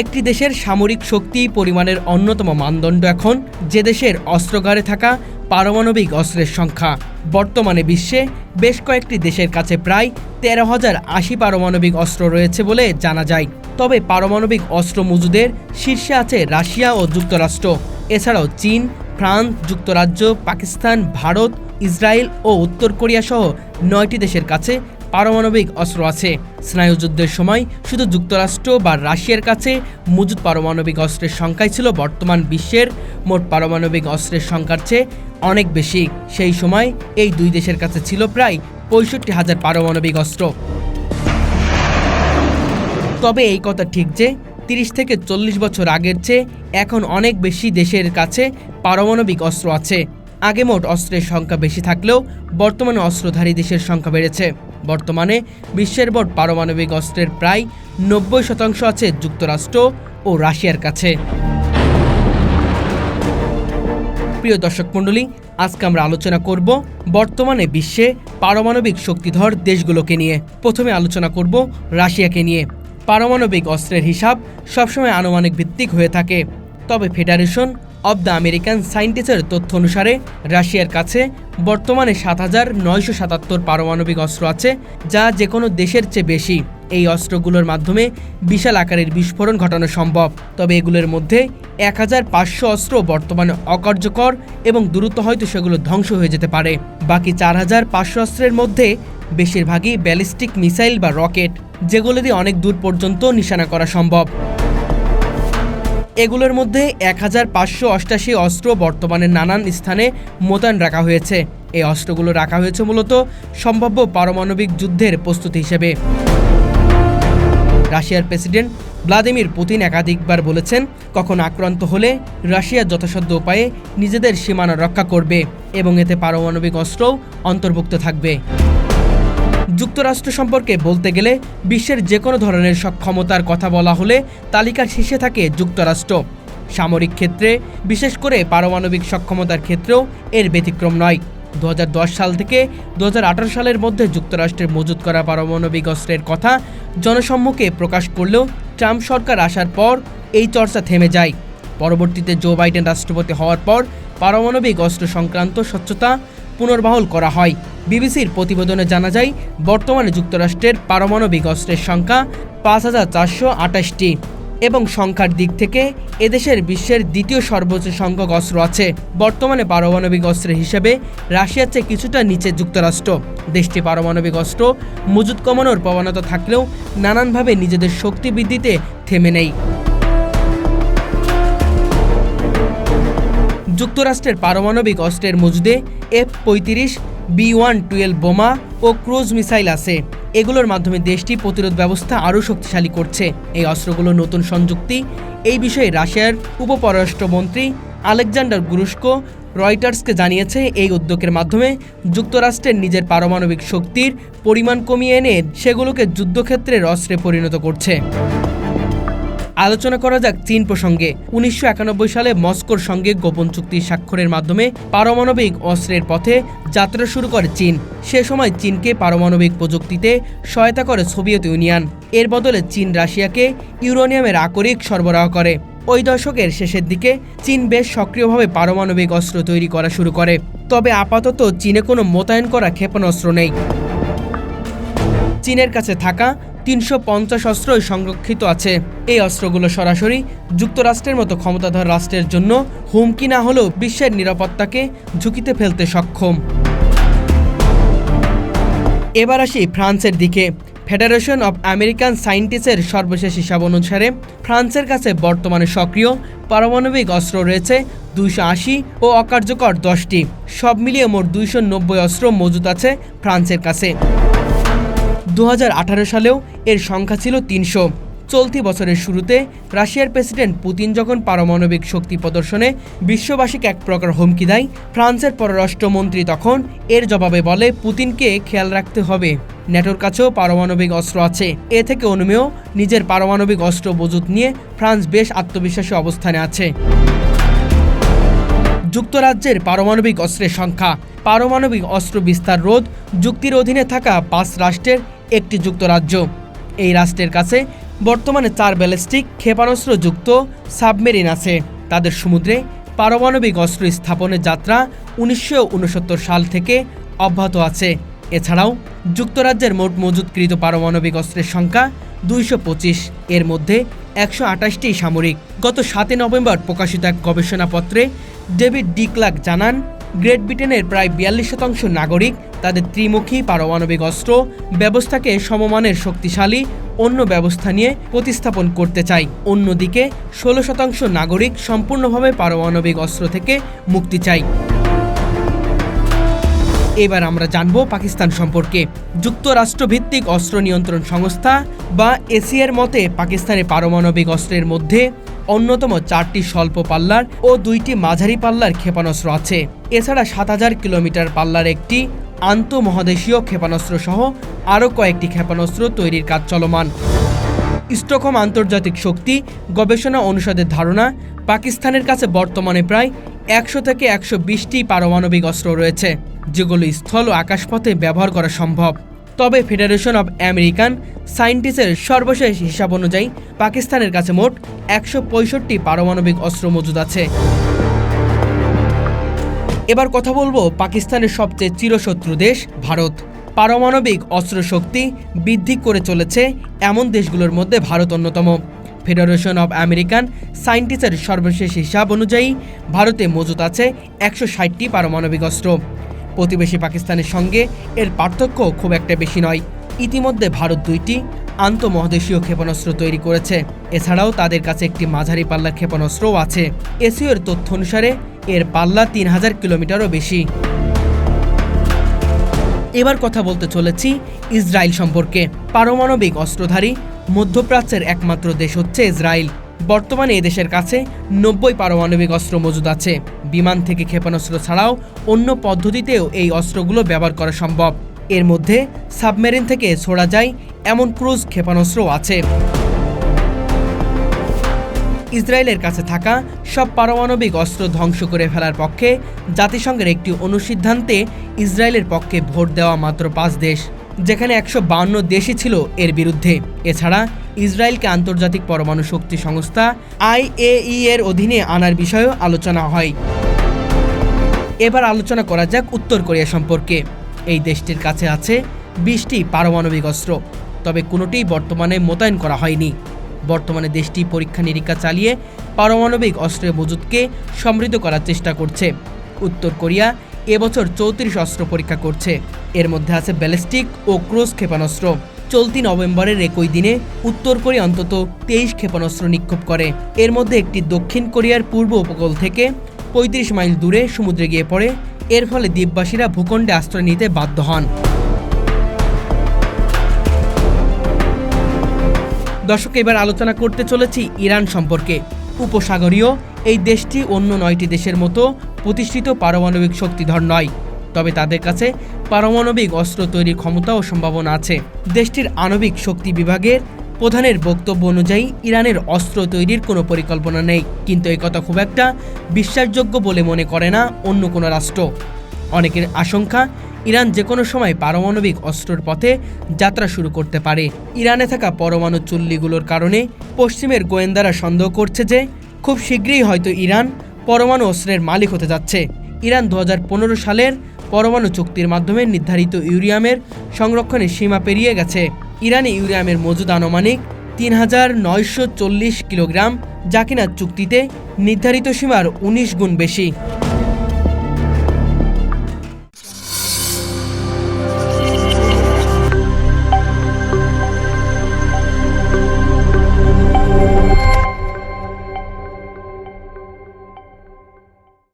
একটি দেশের সামরিক শক্তি পরিমাণের অন্যতম মানদণ্ড এখন যে দেশের অস্ত্রাগারে থাকা পারমাণবিক অস্ত্রের সংখ্যা। বর্তমানে বিশ্বে বেশ কয়েকটি দেশের কাছে প্রায় 13,080 পারমাণবিক অস্ত্র রয়েছে বলে জানা যায়। তবে পারমাণবিক অস্ত্র মজুদের শীর্ষে আছে রাশিয়া ও যুক্তরাষ্ট্র। এছাড়াও চীন, ফ্রান্স, যুক্তরাজ্য, পাকিস্তান, ভারত, ইসরায়েল ও উত্তর কোরিয়া সহ 9টি দেশের কাছে পারমাণবিক অস্ত্র আছে। স্নায়ুযুদ্ধের সময় শুধু যুক্তরাষ্ট্র বা রাশিয়ার কাছে মজুদ পারমাণবিক অস্ত্রের সংখ্যাই ছিল বর্তমান বিশ্বের মোট পারমাণবিক অস্ত্রের সংখ্যার চেয়ে অনেক বেশি। সেই সময় এই দুই দেশের কাছে ছিল প্রায় 65,000 পারমাণবিক অস্ত্র। তবে এই কথা ঠিক যে 30 থেকে 40 বছর আগের চেয়ে এখন অনেক বেশি দেশের কাছে পারমাণবিক অস্ত্র আছে। আগে মোট অস্ত্রের সংখ্যা বেশি থাকলেও বর্তমানে অস্ত্রধারী দেশের সংখ্যা বেড়েছে। বর্তমানে বিশ্বের মোট পারমাণবিক অস্ত্রের প্রায় 90% আছে যুক্তরাষ্ট্র ও রাশিয়ার কাছে। প্রিয় দর্শক মণ্ডলী, আজকে আমরা আলোচনা করব বর্তমানে বিশ্বে পারমাণবিক শক্তিধর দেশগুলোকে নিয়ে। প্রথমে আলোচনা করব রাশিয়াকে নিয়ে। পারমাণবিক অস্ত্রের হিসাব সবসময় আনুমানিক ভিত্তিক হয়ে থাকে। তবে ফেডারেশন অব দ্য আমেরিকান সায়েন্টিস্টের তথ্য অনুসারে রাশিয়ার কাছে বর্তমানে 7,977 পারমাণবিক অস্ত্র আছে, যা যে কোনো দেশের চেয়ে বেশি। এই অস্ত্রগুলোর মাধ্যমে বিশাল আকারের বিস্ফোরণ ঘটানো সম্ভব। তবে এগুলোর মধ্যে 1,500 অস্ত্র বর্তমানে অকার্যকর এবং দ্রুত হয়তো সেগুলো ধ্বংস হয়ে যেতে পারে। বাকি 4,500 অস্ত্রের মধ্যে বেশিরভাগই ব্যালিস্টিক মিসাইল বা রকেট, যেগুলো দিয়ে অনেক দূর পর্যন্ত নিশানা করা সম্ভব। এগুলোর মধ্যে 1,588 অস্ত্র বর্তমানে নানান স্থানে মোতায়েন রাখা হয়েছে। এই অস্ত্রগুলো রাখা হয়েছে মূলত সম্ভাব্য পারমাণবিক যুদ্ধের প্রস্তুতি হিসেবে। রাশিয়ার প্রেসিডেন্ট ভ্লাদিমির পুতিন একাধিকবার বলেছেন, কখন আক্রান্ত হলে রাশিয়া যথাসাধ্য উপায়ে নিজেদের সীমানা রক্ষা করবে এবং এতে পারমাণবিক অস্ত্রও অন্তর্ভুক্ত থাকবে। যুক্তরাষ্ট্র সম্পর্কে বলতে গেলে বিশ্বের যে কোনো ধরনের সক্ষমতার কথা বলা হলে তালিকার শীর্ষে থাকে যুক্তরাষ্ট্র। সামরিক ক্ষেত্রে, বিশেষ করে পারমাণবিক সক্ষমতার ক্ষেত্রেও এর ব্যতিক্রম নয়। 2010 সাল থেকে 2018 সালের মধ্যে যুক্তরাষ্ট্রের মজুত করা পারমাণবিক অস্ত্রের কথা জনসম্মুখে প্রকাশ করলেও ট্রাম্প সরকার আসার পর এই চর্চা থেমে যায়। পরবর্তীতে জো বাইডেন রাষ্ট্রপতি হওয়ার পর পারমাণবিক অস্ত্র সংক্রান্ত স্বচ্ছতা পুনর্বহাল করা হয়। বিবিসির প্রতিবেদনে জানা যায়, বর্তমানে যুক্তরাষ্ট্রের পারমাণবিক অস্ত্রের সংখ্যা 5,428টি এবং সংখ্যার দিক থেকে এদেশের বিশ্বের দ্বিতীয় সর্বোচ্চ সংখ্যক অস্ত্র আছে। বর্তমানে পারমাণবিক অস্ত্রের হিসেবে রাশিয়ার চেয়ে কিছুটা নিচে যুক্তরাষ্ট্র। দেশটি পারমাণবিক অস্ত্র মজুত কমানোর প্রবণতা থাকলেও নানানভাবে নিজেদের শক্তি বৃদ্ধিতে থেমে নেই। যুক্তরাষ্ট্রের পারমাণবিক অস্ত্রের মজুদে F-35, B-112 বোমা ও ক্রুজ মিসাইল আছে। এগুলোর মাধ্যমে দেশটি প্রতিরোধ ব্যবস্থা আরও শক্তিশালী করছে। এই অস্ত্রগুলো নতুন সংযুক্তি। এই বিষয়ে রাশিয়ার উপপররাষ্ট্রমন্ত্রী আলেকজান্ডার গ্রুশকো রয়টার্সকে জানিয়েছে, এই উদ্যোগের মাধ্যমে যুক্তরাষ্ট্রের নিজের পারমাণবিক শক্তির পরিমাণ কমিয়ে এনে সেগুলোকে যুদ্ধক্ষেত্রের অস্ত্রে পরিণত করছে। আলোচনা করা যাক চীন প্রসঙ্গে। 1991 সালে মস্কোর সঙ্গে গোপন চুক্তি স্বাক্ষরের মাধ্যমে পারমাণবিক অস্ত্রের পথে যাত্রা শুরু করে চীন। সে সময় চীনকে পারমাণবিক প্রযুক্তিতে সহায়তা করে সোভিয়েত ইউনিয়ন। এর বদলে চীন রাশিয়াকে ইউরেনিয়ামের আকরিক সরবরাহ করে। ওই দশকের শেষের দিকে চীন বেশ সক্রিয়ভাবে পারমাণবিক অস্ত্র তৈরি করা শুরু করে। তবে আপাতত চীনে কোনো মোতায়েন করা ক্ষেপণাস্ত্র নেই। চীনের কাছে থাকা 350 অস্ত্রই সংরক্ষিত আছে। এই অস্ত্রগুলো সরাসরি যুক্তরাষ্ট্রের মতো ক্ষমতাধর রাষ্ট্রের জন্য হুমকি না হলেও বিশ্বের নিরাপত্তাকে ঝুঁকিতে ফেলতে সক্ষম। এবার আসি ফ্রান্সের দিকে। ফেডারেশন অব আমেরিকান সায়েন্টিস্টের সর্বশেষ হিসাব অনুসারে ফ্রান্সের কাছে বর্তমানে সক্রিয় পারমাণবিক অস্ত্র রয়েছে 280 ও অকার্যকর 10টি। সব মিলিয়ে মোট 290 অস্ত্র মজুত আছে ফ্রান্সের কাছে। 2018 সালেও এর সংখ্যা ছিল 300। চলতি বছরের শুরুতে রাশিয়ার প্রেসিডেন্ট পুতিন যখন পারমাণবিক শক্তি প্রদর্শনে বিশ্ববাসীকে এক প্রকার হুমকি দেয়, ফ্রান্সের পররাষ্ট্রমন্ত্রী তখন এর জবাবে বলে, পুতিনকে খেয়াল রাখতে হবে, ন্যাটোর কাছেও পারমাণবিক অস্ত্র আছে। এ থেকে অনুমেয় নিজের পারমাণবিক অস্ত্র মজুত নিয়ে ফ্রান্স বেশ আত্মবিশ্বাসী অবস্থানে আছে। যুক্তরাজ্যের পারমাণবিক অস্ত্রের সংখ্যা। পারমাণবিক অস্ত্র বিস্তার রোধ চুক্তির অধীনে থাকা 5 রাষ্ট্রের একটি যুক্তরাজ্য। এই রাষ্ট্রের কাছে বর্তমানে 4 ব্যালিস্টিক ক্ষেপণাস্ত্রযুক্ত সাবমেরিন আছে। তাদের সমুদ্রে পারমাণবিক অস্ত্র স্থাপনের যাত্রা 1969 সাল থেকে অব্যাহত আছে। এছাড়াও যুক্তরাজ্যের মোট মজুতকৃত পারমাণবিক অস্ত্রের সংখ্যা 225, এর মধ্যে 128টি সামরিক। গত 7 নভেম্বর প্রকাশিত এক গবেষণাপত্রে ডেভিড ডি ক্লার্ক জানান, গ্রেট ব্রিটেনের প্রায় 42% নাগরিক তাদের ত্রিমুখী পারমাণবিক অস্ত্র ব্যবস্থাকে সমমানের শক্তিশালী অন্য ব্যবস্থা নিয়ে প্রতিস্থাপন করতে চায়। অন্যদিকে 16% নাগরিক সম্পূর্ণভাবে পারমাণবিক অস্ত্র থেকে মুক্তি চায়। এবার আমরা জানব পাকিস্তান সম্পর্কে। যুক্তরাষ্ট্রভিত্তিক অস্ত্র নিয়ন্ত্রণ সংস্থা বা এসিআর মতে পাকিস্তানের পারমাণবিক অস্ত্রের মধ্যে অন্যতম 4টি স্বল্প পাল্লার ও 2টি মাঝারি পাল্লার ক্ষেপণাস্ত্র আছে। এছাড়া 7000 কিলোমিটার পাল্লার একটি আন্তঃমহাদেশীয় ক্ষেপণাস্ত্র সহ আরও কয়েকটি ক্ষেপণাস্ত্র তৈরির কাজ চলমান। স্টকহোম আন্তর্জাতিক শক্তি গবেষণা অনুষদের ধারণা, পাকিস্তানের কাছে বর্তমানে প্রায় 100 থেকে 120টি পারমাণবিক অস্ত্র রয়েছে, যেগুলো স্থল ও আকাশপথে ব্যবহার করা সম্ভব। তবে ফেডারেশন অব আমেরিকান সায়েন্টিস্টের সর্বশেষ হিসাব অনুযায়ী পাকিস্তানের কাছে মোট 165টি পারমাণবিক অস্ত্র মজুদ আছে। এবার কথা বলবো পাকিস্তানের সবচেয়ে চিরশত্রু দেশ ভারত। পারমাণবিক অস্ত্র শক্তি বৃদ্ধি করে চলেছে এমন দেশগুলোর মধ্যে ভারত অন্যতম। ফেডারেশন অব আমেরিকান সায়েন্টিস্টের সর্বশেষ হিসাব অনুযায়ী ভারতে মজুদ আছে 160টি পারমাণবিক অস্ত্র। প্রতিবেশী পাকিস্তানের সঙ্গে এর পার্থক্য খুব একটা বেশি নয়। ইতিমধ্যে ভারত 2টি আন্তঃমহাদেশীয় ক্ষেপণাস্ত্র তৈরি করেছে। এছাড়াও তাদের কাছে একটি মাঝারি পাল্লার ক্ষেপণাস্ত্রও আছে। এসিওর তথ্য অনুসারে এর পাল্লা 3000 কিলোমিটারও বেশি। এবার কথা বলতে চলেছি ইসরায়েল সম্পর্কে। পারমাণবিক অস্ত্রধারী মধ্যপ্রাচ্যের একমাত্র দেশ হচ্ছে ইসরায়েল। বর্তমানে এদেশের কাছে 90 পারমাণবিক অস্ত্র মজুদ আছে। বিমান থেকে ক্ষেপণাস্ত্র ছাড়াও অন্য পদ্ধতিতেও এই অস্ত্রগুলো ব্যবহার করা সম্ভব। এর মধ্যে সাবমেরিন থেকে ছোড়া যায় এমন ক্রুজ ক্ষেপণাস্ত্রও আছে। ইসরায়েলের কাছে থাকা সব পারমাণবিক অস্ত্র ধ্বংস করে ফেলার পক্ষে জাতিসংঘের একটি অনুসিদ্ধান্তে ইসরায়েলের পক্ষে ভোট দেওয়া মাত্র 5 দেশ, যেখানে 152 দেশই ছিল এর বিরুদ্ধে। এছাড়া ইসরায়েলকে আন্তর্জাতিক পরমাণু শক্তি সংস্থা IAEA এর অধীনে আনার বিষয়েও আলোচনা হয়। এবার আলোচনা করা যাক উত্তর কোরিয়া সম্পর্কে। এই দেশটির কাছে আছে 20টি পারমাণবিক অস্ত্র, তবে কোনোটিই বর্তমানে মোতায়েন করা হয়নি। বর্তমানে দেশটি পরীক্ষা নিরীক্ষা চালিয়ে পারমাণবিক অস্ত্রের মজুদকে সমৃদ্ধ করার চেষ্টা করছে। উত্তর কোরিয়া এবছর 34 অস্ত্র পরীক্ষা করছে। এর মধ্যে আছে ব্যালিস্টিক ও ক্রুজ ক্ষেপণাস্ত্র। চলতি নভেম্বরের একই দিনে উত্তর কোরিয়া অন্তত 23 ক্ষেপণাস্ত্র নিক্ষেপ করে। এর মধ্যে একটি দক্ষিণ কোরিয়ার পূর্ব উপকূল থেকে 35 মাইল দূরে সমুদ্রে গিয়ে পড়ে। এর ফলে দ্বীপবাসীরা ভূখণ্ডে আশ্রয় নিতে বাধ্য হন। দর্শক, এবার আলোচনা করতে চলেছি ইরান সম্পর্কে। উপসাগরীয় এই দেশটি অন্য 9টি দেশের মতো প্রতিষ্ঠিত পারমাণবিক শক্তিধর নয়, তবে তাদের কাছে পারমাণবিক অস্ত্র তৈরির ক্ষমতা ও সম্ভাবনা আছে। দেশটির আণবিক শক্তি বিভাগের প্রধানের বক্তব্য অনুযায়ী ইরানের অস্ত্র তৈরির কোনো পরিকল্পনা নেই, কিন্তু এই কথা খুব একটা বিশ্বাসযোগ্য বলে মনে করে না অন্য কোনো রাষ্ট্র। অনেকের আশঙ্কা ইরান যে কোনো সময় পারমাণবিক অস্ত্রের পথে যাত্রা শুরু করতে পারে। ইরানে থাকা পরমাণু চুল্লিগুলোর কারণে পশ্চিমের গোয়েন্দারা সন্দেহ করছে যে খুব শীঘ্রই হয়তো ইরান পরমাণু অস্ত্রের মালিক হতে যাচ্ছে। ইরান 2015 সালের পরমাণু চুক্তির মাধ্যমে নির্ধারিত ইউরেনিয়ামের সংরক্ষণের সীমা পেরিয়ে গেছে। ইরানে ইউরেনিয়ামের মজুদ আনুমানিক 3940 কিলোগ্রাম, যা কিনা চুক্তিতে নির্ধারিত সীমার 19 গুণ বেশি।